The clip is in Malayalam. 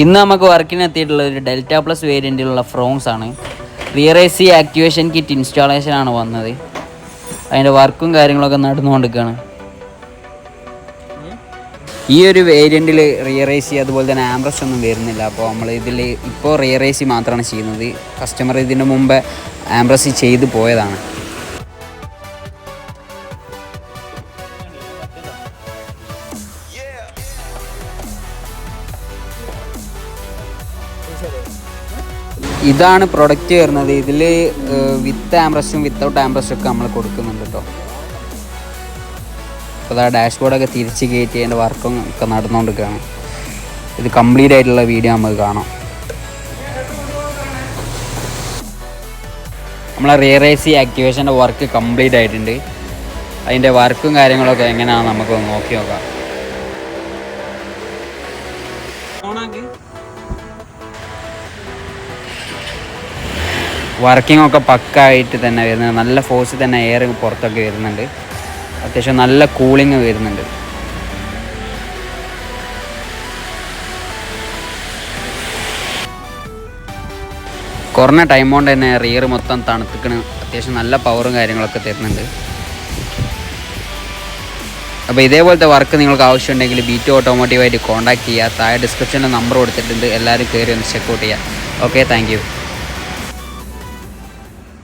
ഇന്ന് നമുക്ക് വർക്കിനെത്തിയിട്ടുള്ള ഒരു ഡെൽറ്റ പ്ലസ് വേരിയൻറ്റിലുള്ള ഫ്രോങ്സ് ആണ്. Rear A C activation kit ഇൻസ്റ്റാളേഷനാണ് വന്നത്. അതിൻ്റെ വർക്കും കാര്യങ്ങളൊക്കെ നടന്നുകൊണ്ടിരിക്കുകയാണ്. ഈ ഒരു വേരിയൻറ്റിൽ റിയർ എ സി അതുപോലെ തന്നെ ആംബ്രസ്റ്റ് ഒന്നും വരുന്നില്ല. അപ്പോൾ നമ്മൾ ഇതിൽ ഇപ്പോൾ റിയർ എ സി മാത്രമാണ് ചെയ്യുന്നത്. കസ്റ്റമർ ഇതിന് മുമ്പ് ആംബ്രസ്റ്റ് ചെയ്ത് പോയതാണ്. ഇതാണ് പ്രൊഡക്റ്റ് വരുന്നത്. ഇതിൽ വിത്ത് ആംബ്രസ്റ്റും വിത്തൗട്ട് ആംബ്രസ്റ്റും ഒക്കെ നമ്മൾ കൊടുക്കുന്നുണ്ട് കേട്ടോ. അപ്പോൾ ആ ഡാഷ്ബോർഡൊക്കെ തിരിച്ച് കയറ്റി അതിൻ്റെ വർക്കും ഒക്കെ നടന്നുകൊണ്ടിരിക്കുകയാണ്. ഇത് കംപ്ലീറ്റ് ആയിട്ടുള്ള വീഡിയോ നമുക്ക് കാണാം. നമ്മളെ റിയർ എ സി ആക്ടിവേഷൻ്റെ വർക്ക് കംപ്ലീറ്റ് ആയിട്ടുണ്ട്. അതിൻ്റെ വർക്കും കാര്യങ്ങളൊക്കെ എങ്ങനെയാണെന്ന് നമുക്ക് നോക്കി നോക്കാം. വർക്കിംഗ് ഒക്കെ പക്കായിട്ട് തന്നെ വരുന്നത്. നല്ല ഫോഴ്സിൽ തന്നെ എയർ പുറത്തൊക്കെ വരുന്നുണ്ട്. അത്യാവശ്യം നല്ല കൂളിങ് വരുന്നുണ്ട്. കുറഞ്ഞ ടൈം കൊണ്ട് തന്നെ റിയർ മൊത്തം തണുത്തിക്കണ്. അത്യാവശ്യം നല്ല പവറും കാര്യങ്ങളൊക്കെ തരുന്നുണ്ട്. അപ്പോൾ ഇതേപോലത്തെ വർക്ക് നിങ്ങൾക്ക് ആവശ്യമുണ്ടെങ്കിൽ ബീറ്റ് ഓട്ടോമോട്ടീവായിട്ട് കോൺടാക്ട് ചെയ്യുക. താഴെ ഡിസ്ക്രിപ്ഷനിൽ നമ്പർ കൊടുത്തിട്ടുണ്ട്. എല്ലാവരും കയറി ഒന്ന് ചെക്കൗട്ട് ചെയ്യുക. Okay, thank you.